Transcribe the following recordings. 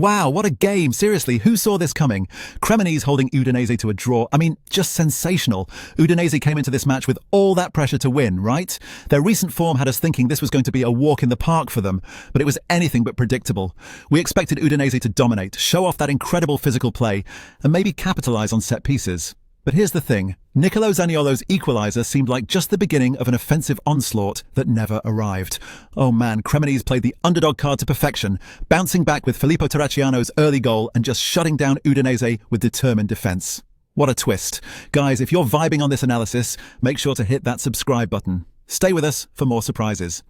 Wow, what a game. Seriously, who saw this coming? Cremonese holding Udinese to a draw. I mean, just sensational. Udinese came into this match with all that pressure to win, right? Their recent form had us thinking this was going to be a walk in the park for them, but it was anything but predictable. We expected Udinese to dominate, show off that incredible physical play, and maybe capitalise on set pieces. But here's the thing. Nicolo Zaniolo's equaliser seemed like just the beginning of an offensive onslaught that never arrived. Oh man, Cremonese played the underdog card to perfection, bouncing back with Filippo Terracciano's early goal and just shutting down Udinese with determined defence. What a twist. Guys, if you're vibing on this analysis, make sure to hit that subscribe button. Stay with us for more surprises.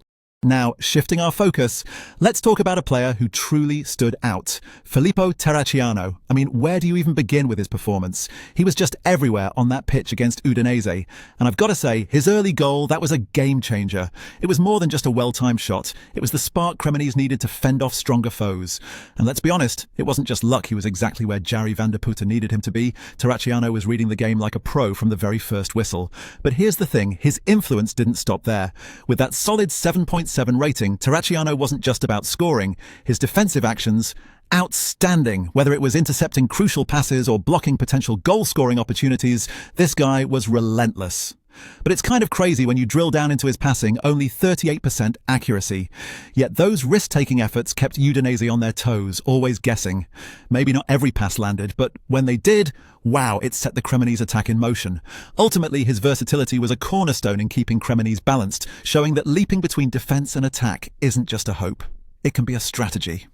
Now, shifting our focus, let's talk about a player who truly stood out. Filippo Terracciano. I mean, where do you even begin with his performance? He was just everywhere on that pitch against Udinese. And I've got to say, his early goal, that was a game changer. It was more than just a well-timed shot. It was the spark Cremonese needed to fend off stronger foes. And let's be honest, it wasn't just luck he was exactly where Jari van der Putten needed him to be. Terracciano was reading the game like a pro from the very first whistle. But here's the thing, his influence didn't stop there. With that solid 7.7 rating, Terracciano wasn't just about scoring. His defensive actions, outstanding. Whether it was intercepting crucial passes or blocking potential goal-scoring opportunities, this guy was relentless. But it's kind of crazy when you drill down into his passing, only 38% accuracy. Yet those risk-taking efforts kept Udinese on their toes, always guessing. Maybe not every pass landed, but when they did, wow, it set the Cremonese attack in motion. Ultimately, his versatility was a cornerstone in keeping Cremonese balanced, showing that leaping between defence and attack isn't just a hope. It can be a strategy.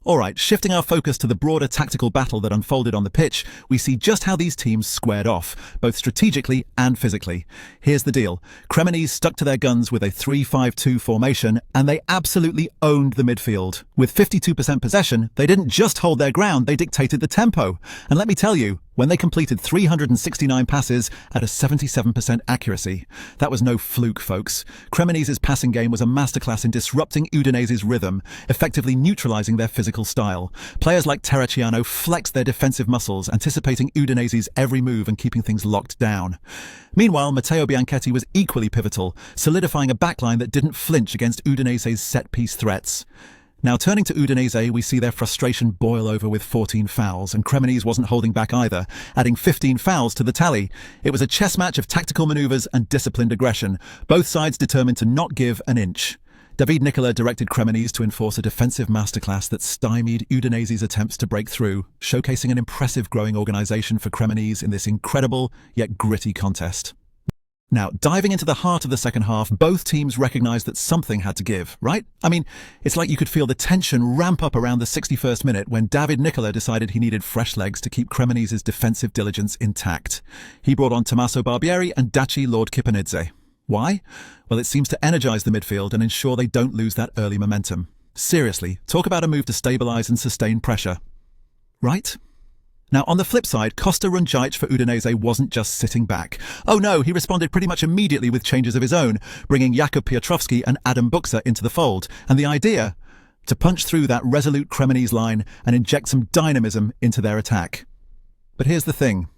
Alright, shifting our focus to the broader tactical battle that unfolded on the pitch, we see just how these teams squared off, both strategically and physically. Here's the deal. Cremonese stuck to their guns with a 3-5-2 formation, and they absolutely owned the midfield. With 52% possession, they didn't just hold their ground, they dictated the tempo. And let me tell you, when they completed 369 passes at a 77% accuracy. That was no fluke, folks. Cremonese's passing game was a masterclass in disrupting Udinese's rhythm, effectively neutralising their physical style. Players like Terracciano flexed their defensive muscles, anticipating Udinese's every move and keeping things locked down. Meanwhile, Matteo Bianchetti was equally pivotal, solidifying a backline that didn't flinch against Udinese's set-piece threats. Now, turning to Udinese, we see their frustration boil over with 14 fouls, and Cremonese wasn't holding back either, adding 15 fouls to the tally. It was a chess match of tactical manoeuvres and disciplined aggression, both sides determined to not give an inch. David Nicola directed Cremonese to enforce a defensive masterclass that stymied Udinese's attempts to break through, showcasing an impressive growing organisation for Cremonese in this incredible yet gritty contest. Now, diving into the heart of the second half, both teams recognised that something had to give, right? I mean, it's like you could feel the tension ramp up around the 61st minute when David Nicola decided he needed fresh legs to keep Cremonese's defensive diligence intact. He brought on Tommaso Barbieri and Daci Lord Kipanidze. Why? Well, it seems to energise the midfield and ensure they don't lose that early momentum. Seriously, talk about a move to stabilise and sustain pressure. Right? Now, on the flip side, Costa Runjaic for Udinese wasn't just sitting back. Oh no, he responded pretty much immediately with changes of his own, bringing Jakub Piotrowski and Adam Buksa into the fold. And the idea? To punch through that resolute Cremonese line and inject some dynamism into their attack. But here's the thing.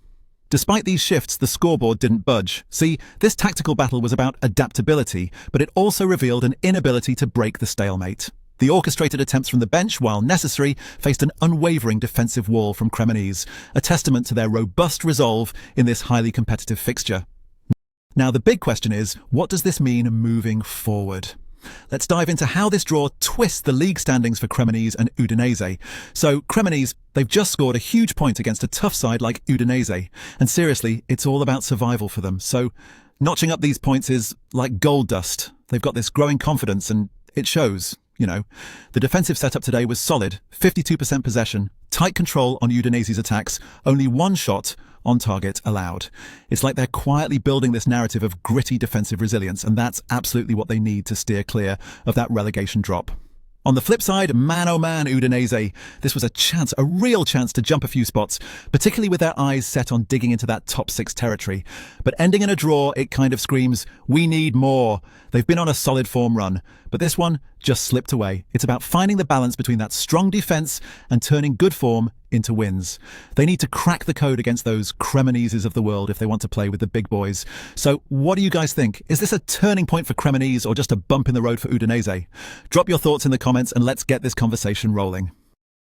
Despite these shifts, the scoreboard didn't budge. See, this tactical battle was about adaptability, but it also revealed an inability to break the stalemate. The orchestrated attempts from the bench, while necessary, faced an unwavering defensive wall from Cremonese, a testament to their robust resolve in this highly competitive fixture. Now, the big question is, what does this mean moving forward? Let's dive into how this draw twists the league standings for Cremonese and Udinese. So, Cremonese, they've just scored a huge point against a tough side like Udinese. And seriously, it's all about survival for them. So, notching up these points is like gold dust. They've got this growing confidence and it shows. You know, the defensive setup today was solid, 52% possession, tight control on Udinese's attacks, only one shot on target allowed. It's like they're quietly building this narrative of gritty defensive resilience, and that's absolutely what they need to steer clear of that relegation drop. On the flip side, man oh man, Udinese. This was a chance, a real chance to jump a few spots, particularly with their eyes set on digging into that top 6 territory. But ending in a draw, it kind of screams, we need more. They've been on a solid form run, but this one just slipped away. It's about finding the balance between that strong defence and turning good form into wins. They need to crack the code against those Cremoneses of the world if they want to play with the big boys. So what do you guys think? Is this a turning point for Cremonese or just a bump in the road for Udinese? Drop your thoughts in the comments and let's get this conversation rolling.